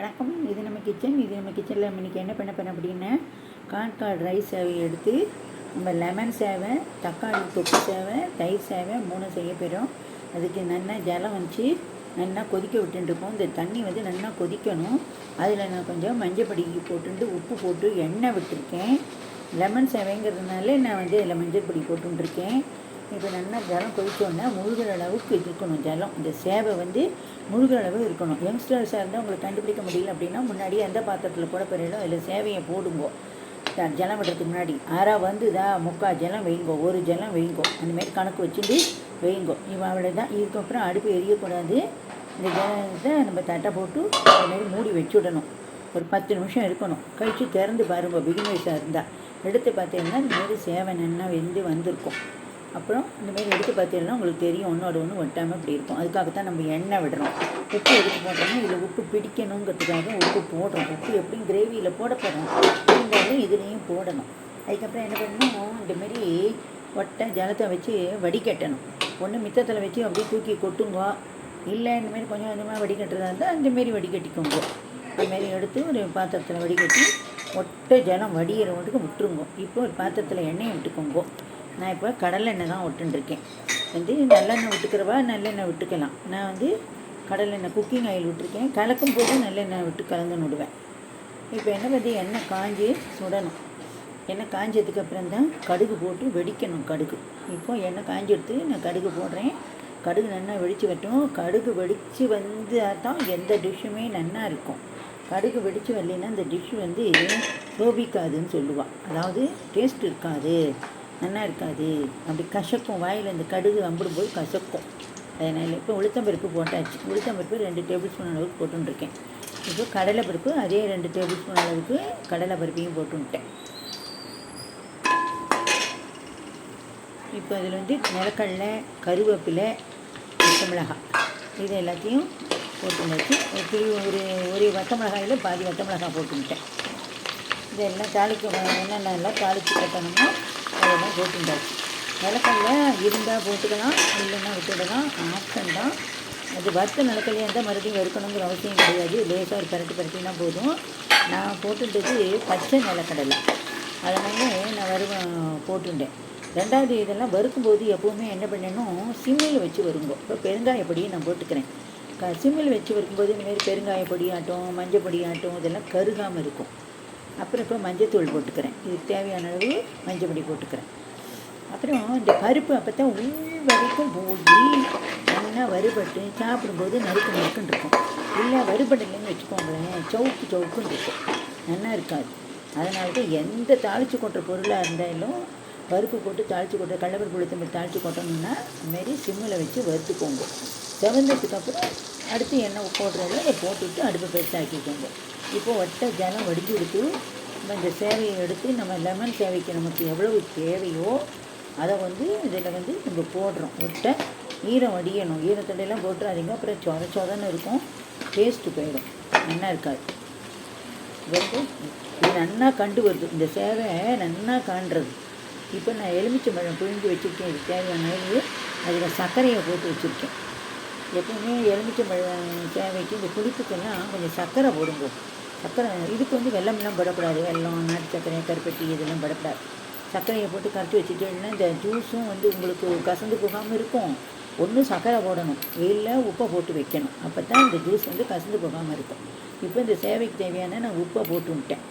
வணக்கம். இது நம்ம கிச்சனில் நம்ம இன்றைக்கி என்ன பண்ண போகிறோம் அப்படின்னா, கான்கார்ட் ரைஸ் சேவையை எடுத்து நம்ம லெமன் சேவை, தக்காளி தொக்கு சேவை, தயிர் சேவை 3 செய்ய போகிறோம். அதுக்கு நல்லா ஜலம் வச்சு நல்லா கொதிக்க விட்டுருக்கோம். இந்த தண்ணி வந்து நல்லா கொதிக்கணும். அதில் நான் கொஞ்சம் மஞ்சப்பொடி போட்டுட்டு உப்பு போட்டு எண்ணெய் விட்டுருக்கேன். லெமன் சேவைங்கிறதுனால நான் வந்து அதில் மஞ்சள் பொடி போட்டுருக்கேன். இப்போ நல்லா ஜலம் கொதிச்சோன்னா முழுகிற அளவுக்கு இருக்கணும். ஜலம் இந்த சேவை வந்து முழுகிற அளவு இருக்கணும். யங்ஸ்டர்ஸாக இருந்தால் உங்களுக்கு கண்டுபிடிக்க முடியல அப்படின்னா, முன்னாடி எந்த பாத்திரத்தில் போட போகிறீங்களோ அதில் சேவையை போடுங்கோ. ஜலம் விடுறதுக்கு முன்னாடி வந்துதா 3/4 ஜலம் வைங்கோ, 1 ஜலம் வைங்கோ, அந்தமாரி கணக்கு வச்சுட்டு வைங்கோ. இப்போ அவ்வளோதான். இதுக்கப்புறம் அடுப்பு எரியக்கூடாது. இந்த ஜலத்தை நம்ம தட்டை போட்டு அதுமாரி மூடி வச்சுடணும். ஒரு 10 நிமிஷம் இருக்கணும். கழித்து திறந்து பாருங்க. பிகினர்ஸாக இருந்தால் எடுத்து பார்த்தீங்கன்னா இந்தமாரி சேவை நல்லா வந்திருக்கும். அப்புறம் இந்தமாரி எடுத்து பார்த்தீங்கன்னா உங்களுக்கு தெரியும், ஒன்றோட ஒன்று ஒட்டாமல் இப்படி இருக்கும். அதுக்காகத்தான் நம்ம எண்ணெய் விடுறோம். உப்பு எடுத்து போட்டோம்னா இதில் உப்பு பிடிக்கணுங்கிறதுக்காக உப்பு போடுறோம். உப்பு எப்படியும் கிரேவியில் போட போகிறோம், இருந்தாலும் இதுலேயும் போடணும். அதுக்கப்புறம் என்ன பண்ணணும், இந்தமாரி ஒட்டை ஜலத்தை வச்சு வடிகட்டணும். ஒன்று மித்தத்தில் வச்சு அப்படியே தூக்கி கொட்டுங்கோ, இல்லை இந்தமாரி கொஞ்சம் கொஞ்சமாக வடிகட்டுறதா இருந்தால் அந்தமாரி வடிகட்டிக்கோங்க. இதுமாரி எடுத்து ஒரு பாத்திரத்தில் வடிகட்டி ஒட்டை ஜலம் வடிகிற மட்டுக்கு விட்டுருங்கோ. இப்போ ஒரு பாத்திரத்தில் எண்ணெயை விட்டுக்கோங்கோ. நான் இப்போ கடலை எண்ணெய் தான் விட்டுருக்கேன். நல்லெண்ணெய் விட்டுக்கிறவா நல்லெண்ணெய் விட்டுக்கலாம். நான் வந்து கடலெண்ணெய் குக்கிங் ஆயில் விட்டுருக்கேன். கலக்கும் போது நல்லெண்ணெய் விட்டு கலந்துன்னு விடுவேன். இப்போ எண்ணெய் காஞ்சி சுடணும். எண்ணெய் காஞ்சதுக்கப்புறம் தான் கடுகு போட்டு வெடிக்கணும். கடுகு இப்போ எண்ணெய் காஞ்சி எடுத்து நான் கடுகு போடுறேன். கடுகு நல்லா வெடித்து வரட்டும். கடுகு வெடித்து வந்தால் தான் எந்த டிஷ்ஷுமே நல்லா இருக்கும். கடுகு வெடித்து வரலைன்னா இந்த டிஷ் வந்து சோபிக்காதுன்னு சொல்லுவாள். அதாவது டேஸ்ட் இருக்காது, நல்லா இருக்காது, அப்படி கசக்கும். வாயில் இந்த கடுகு அம்பிடும்போது கசக்கும். அதனால் இப்போ உளுத்தம்பருப்பு போட்டாச்சு. உளுத்தம்பருப்பு 2 டேபிள் ஸ்பூன் அளவுக்கு போட்டுருக்கேன். இப்போ கடலைப்பருப்பு அதே 2 டேபிள் ஸ்பூன் அளவுக்கு கடலைப்பருப்பையும் போட்டுவிட்டேன். இப்போ அதில் வந்து நிலக்கடலை, கருவேப்பிலை, பச்சை மிளகாய் இது எல்லாத்தையும் போட்டுருந்துச்சு. ஒரு வத்த மிளகாயில் பாதி வத்த மிளகாய் போட்டுவிட்டேன். இதெல்லாம் என்னென்னலாம் தாளித்து கட்டணுமோ அதெல்லாம் போட்டுண்டாச்சு. நிலக்கடலை இருந்தால் போட்டுக்கலாம், இல்லைன்னா விட்டுடலாம், ஆப்ஷன் தான். அது வறுத்த நிலக்கடலையாக இருந்தால் மறுபடியும் வறுக்கணுங்கிற அவசியம் கிடையாது. லேசாக ஒரு பரட்டினா போதும். நான் போட்டுட்டது பச்சை நிலக்கடலை, அதனால் நான் போட்டுட்டேன். 2வது இதெல்லாம் வறுக்கும்போது எப்போவுமே என்ன பண்ணணும், சிம்மில் வச்சு வருங்கோ. இப்போ பெருங்காயப்பொடியும் நான் போட்டுக்கிறேன். சிம்மில் வச்சு வரும்போது இந்தமாரி பெருங்காயப்பொடி ஆட்டம், மஞ்சள் பொடி ஆட்டம் இதெல்லாம் கருகாமல் இருக்கும். அப்புறம் இப்போ மஞ்சத்தூள் போட்டுக்கிறேன். இதுக்கு தேவையான அளவு மஞ்சள் பொடி போட்டுக்கிறேன். அப்புறம் இந்த பருப்பு அப்போ தான் உள் வரைக்கும் போய் நல்லா வறுபட்டு சாப்பிடும்போது நறுக்குன்னு இருக்கும். இல்லை வறுபடலைன்னு வச்சுக்கோங்களேன், சவுக்குன்னு இருக்கும், நல்லா இருக்காது. அதனால தான் எந்த தாளித்து கொட்டுற பொருளாக இருந்தாலும் பருப்பு போட்டு தாளித்து கொட்டுற கடலைப்பருப்பு உளுத்தம்பருப்பு தாளித்து கொட்டணும்னா இதுமாரி சிம்மில் வச்சு வறுத்துக்கோங்க. செவந்ததுக்கப்புறம் அடுத்து எண்ணெய் போடுறதில் அதை போட்டுவிட்டு அடுப்பை பெருசாக்கிக்கோங்க. இப்போது ஒட்டை ஜலம் வடிஞ்சு எடுத்து நம்ம இந்த சேவையை எடுத்து நம்ம லெமன் சேவைக்கு நமக்கு எவ்வளவு தேவையோ அதை வந்து இதில் வந்து நம்ம போடுறோம். ஒட்டை ஈரம் வடியணும். ஈரத்தடையெல்லாம் போட்டுறாதீங்க, அப்புறம் சொதன்னு இருக்கும், டேஸ்ட்டு போயிடும், நல்லா இருக்காது. இது நல்லா கண்டு வருது. இந்த சேவை நல்லா காண்றது. இப்போ நான் எலுமிச்சம்பழம் புழிஞ்சு வச்சுருக்கேன். இது தேவையான அளவு அதில் சர்க்கரையை போட்டு வச்சுருக்கேன். எப்பவுமே எலுமிச்சம்பழம் சேவைக்கு இந்த புளிப்புக்கெல்லாம் கொஞ்சம் சர்க்கரை போடுங்க. சர்க்கரை இதுக்கு வந்து வெல்லமெல்லாம் படக்கூடாது. வெல்லம், நாட்டு சர்க்கரை, கருப்பட்டி இதெல்லாம் படக்கூடாது. சர்க்கரையை போட்டு கரைச்சி வச்சுட்டேன்னா இந்த ஜூஸும் வந்து உங்களுக்கு கசந்து போகாமல் இருக்கும். ஒன்று சர்க்கரை போடணும், இல்லை உப்பை போட்டு வைக்கணும். அப்போ தான் இந்த ஜூஸ் வந்து கசந்து போகாமல் இருக்கும். இப்போ இந்த சேவைக்கு தேவையான நான் உப்பை போட்டு விட்டேன்.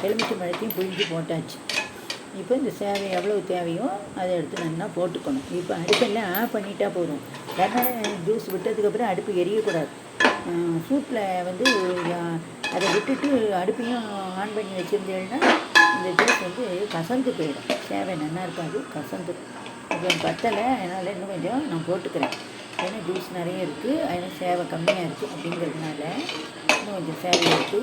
எலுமிச்சம்பழத்தையும் புழிஞ்சு போட்டாச்சு. இப்போ இந்த சேவை எவ்வளவு தேவையோ அதை எடுத்து நல்லா போட்டுக்கணும். இப்போ அடுப்பெல்லாம் ஆஃப் பண்ணிட்டா போதும். லெமன் ஜூஸ் விட்டதுக்கப்புறம் அடுப்பு எரியக்கூடாது. சூட்டில் வந்து அதை விட்டுட்டு அடுப்பையும் ஆன் பண்ணி வச்சுருந்தேன்னா இந்த ஜூஸ் வந்து கசந்து போயிடும். சேவை நல்லா இருக்காது, கசந்து. இப்போ பத்தலை, அதனால் இன்னும் கொஞ்சம் நான் போட்டுக்கிறேன். ஏன்னா ஜூஸ் நிறைய இருக்குது, அதனால் சேவை கம்மியாக இருக்குது. அப்படிங்கிறதுனால இன்னும் கொஞ்சம் சேவை எடுத்து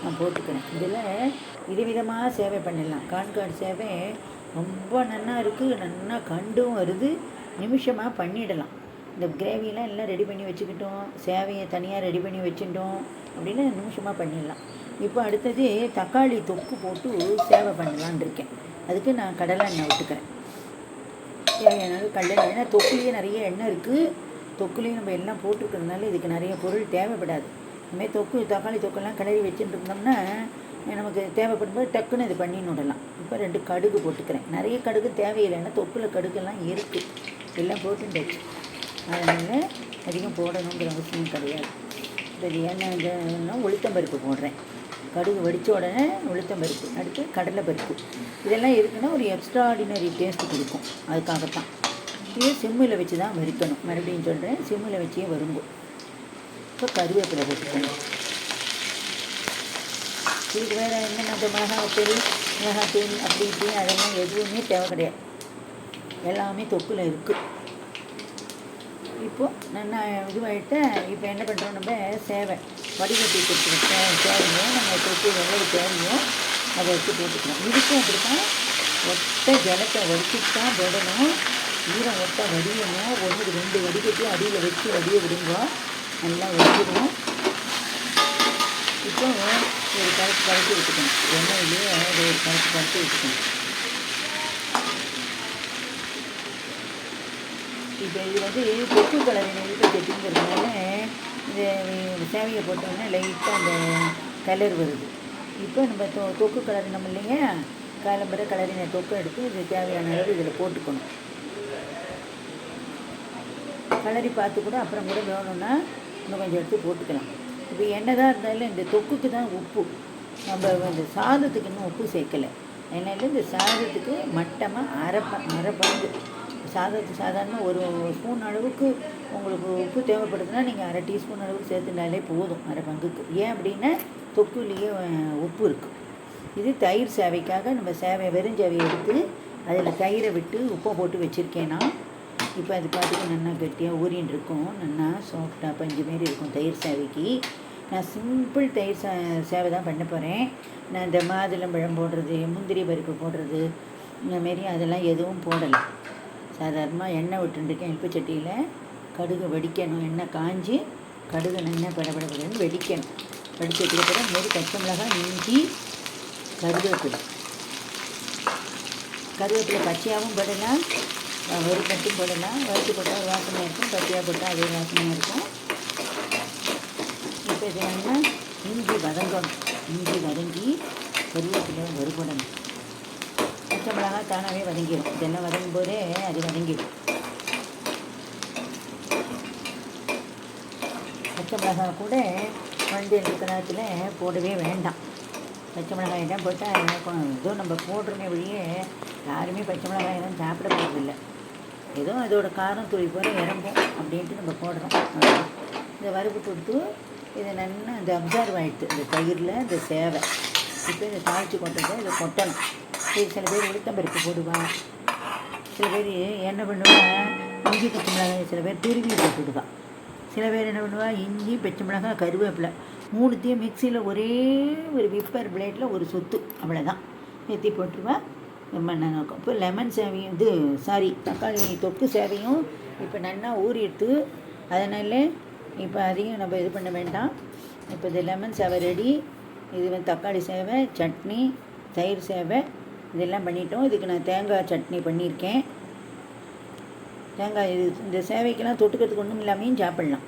நான் போட்டுக்கிறேன். இதில் விதமாக சேவை பண்ணிடலாம். கான்கார்ட் சேவை ரொம்ப நல்லா இருக்குது, நல்லா கண்டும் வருது, நிமிஷமாக பண்ணிடலாம். இந்த கிரேவியெலாம் எல்லாம் ரெடி பண்ணி வச்சுக்கிட்டோம், சேவையை தனியாக ரெடி பண்ணி வச்சுட்டோம் அப்படின்னா நிமிஷமாக பண்ணிடலாம். இப்போ அடுத்தது தக்காளி தொக்கு போட்டு சேவை பண்ணலான்னு இருக்கேன். அதுக்கு நான் கடலை எண்ணெய் விட்டுக்கிறேன். தேவையான கடலை எண்ணெய். தொக்குலேயே நிறைய எண்ணெய் இருக்குது. தொக்குலேயும் நம்ம எல்லாம் போட்டிருக்கிறதுனால இதுக்கு நிறைய பொருள் தேவைப்படாது. இதுமாதிரி தக்காளி தொக்கெல்லாம் கிளறி வச்சுட்டு இருந்தோம்னா நமக்கு தேவைப்படும்போது டக்குன்னு இது பண்ணி விடலாம். இப்போ 2 கடுகு போட்டுக்கிறேன். நிறைய கடுகு தேவையில்லைன்னா தொக்கில் கடுகெல்லாம் இருக்குது, எல்லாம் போட்டுட்டாச்சு. அதனால் அதிகம் போடணுங்கிற அவசியம் கிடையாது. இப்போ இது என்னன்னா உளுத்தம்பருப்பு போடுறேன். கடுகு வடித்த உடனே உளுத்தம்பருப்பு, அடுத்து கடலைப்பருப்பு. இதெல்லாம் இருக்குன்னா ஒரு எக்ஸ்ட்ராடினரி டேஸ்ட்டு கொடுக்கும். அதுக்காகத்தான் இது சிம்மில் வச்சு தான் வறுக்கணும். மறுபடியும் சொல்கிறேன், சிம்மில் வச்சே வரும்போது. இப்போ கருவேப்பிலை போட்டுக்கணும். இதுக்கு வேறு என்னென்ன மிளகாத்தூள் அப்படி இப்படி அதெல்லாம் எதுவுமே தேவை கிடையாது, எல்லாமே தொக்கில் இருக்குது. இப்போது நல்லா இதுவாகிட்டு இப்போ என்ன பண்ணுறோம், நம்ம சேவை வடிகட்டி கொடுத்துருக்க சேவையும் நம்ம தொக்கு எவ்வளவு தேவையோ அதை வச்சு போட்டுக்கணும். இதுக்கும் அப்படி தான் ஒட்டை ஜலத்தை வடிச்சுட்டு தான் போடணும். ஈரம் ஒட்டை வடியணும். 1-2 வடிகட்டி அடியில் வச்சு வடிய விடுங்க, நல்லா வடிச்சிடுவோம். இப்போ ஒரு கரைச்சி வச்சுக்கணும். எண்ணெயிலேயே ஒரு கரைச்சி வச்சுக்கணும். இப்போ இது தொக்கு கலரின இழுப்பு செட்டிங்கிறதுனால இந்த சேவையை போட்டோம்னா லைட்டாக அந்த கலர் வருது. இப்போ நம்ம தொக்கு கலரினோம் இல்லைங்க, காலம்பரை கலரின தொக்கு எடுத்து இது தேவையான அளவு இதில் போட்டுக்கணும். கலரி பார்த்து கூட அப்புறம் கூட வேணும்னா இன்னும் கொஞ்சம் எடுத்து போட்டுக்கலாம். இப்போ என்னதான் இருந்தாலும் இந்த தொக்குக்கு தான் உப்பு, நம்ம இந்த சாதத்துக்கு இன்னும் உப்பு சேர்க்கலை. அதனால இந்த சாதத்துக்கு மட்டமாக அரை பங்கு சாதாரண ஒரு ஸ்பூன் அளவுக்கு உங்களுக்கு உப்பு தேவைப்படுதுன்னா நீங்கள் அரை டீஸ்பூன் அளவுக்கு சேர்த்துனாலே போதும், அரை பங்குக்கு. ஏன் அப்படின்னா தொக்குலேயே உப்பு இருக்குது. இது தயிர் சேவைக்காக நம்ம வெறும் சேவையை எடுத்து அதில் தயிரை விட்டு உப்பை போட்டு வச்சுருக்கேன்னா இப்போ அது பார்த்துட்டு நல்லா கட்டியாக ஊறின்னு இருக்கும், நல்லா சாஃப்டாக பஞ்சு மாரி இருக்கும் தயிர் சேவைக்கு. நான் சிம்பிள் தயிர் சேவை தான் பண்ண போகிறேன். நான் இந்த மாதுளம்பழம் போடுறது, முந்திரி பருப்பு போடுறது இந்தமாரி அதெல்லாம் எதுவும் போடலை. சாதாரணமாக எண்ணெய் விட்டுருக்கேன். இழுப்பு சட்டியில் கடுகு வடிக்கணும். எண்ணெய் காஞ்சி கடுகு நல்லா படபடன்னு வெடிக்கணும். வடிச்சதுக்கு அப்புறம் மாரி பச்சை மிளகாய், இஞ்சி, கருவேப்பிலை பச்சையாகவும் போடலாம், வறுக்கட்டும் போடலாம். வறுத்து போட்டால் வாசனையாக இருக்கும், பச்சையாக போட்டால் அதே வாசனையாக இருக்கும். இப்போ இது நல்லா இஞ்சி வதங்கணும். இஞ்சி வதங்கி கருவேப்பிலை வறுபடணும். பச்சை மிளகாய் தானாகவே வதங்கிடும். இதெல்லாம் வதங்கும் போதே அது வதங்கிடும். பச்சை மிளகாய் கூட மஞ்சள் இருக்கிற நேரத்தில் போடவே வேண்டாம். பச்சை மிளகாய் தான் போட்டால் ஏதோ நம்ம போடுறோமே வழியே யாருமே பச்சை மிளகாய் தான் சாப்பிட போகிறதில்லை. ஏதோ அதோட காரம் துளி போல இறங்கும் அப்படின்ட்டு நம்ம போடுறோம். இதை வறுப்பு கொடுத்து இதை நல்லா இந்த அப்சர்வ் ஆகிடுது இந்த தயிரில் இந்த சேவை. இப்போ இதை தாளித்து கொட்டதை இதை கொட்டணும். இது சில பேர் உளுத்தம்பருப்பு போடுவான், சில பேர் என்ன பண்ணுவான் இஞ்சி பச்சை மிளகாய், சில பேர் துருவி போட்டுவிடுவான். சில பேர் என்ன பண்ணுவாள் இஞ்சி பச்சை மிளகாய் கருவேப்பிலை 3த்தையும் மிக்சியில் ஒரே ஒரு விப்பர் பிளேட்டில் ஒரு சொத்து அவ்வளோதான் ஏற்றி போட்டுருவேன். ரொம்ப நல்லா இருக்கும். இப்போ லெமன் சேவையும் தக்காளி தொக்கு சேவையும் இப்போ நல்லா ஊறிடுத்து. அதனால் இப்போ அதையும் நம்ம இது பண்ண வேண்டாம். இப்போ இது லெமன் சேவை ரெடி. இது தக்காளி சேவை, சட்னி, தயிர் சேவை இதெல்லாம் பண்ணிட்டோம். இதுக்கு நான் தேங்காய் சட்னி பண்ணியிருக்கேன். தேங்காய் இந்த சேவைக்கெல்லாம் தொட்டுக்கிறதுக்கு ஒன்றும் இல்லாமையும் சாப்பிட்லாம்.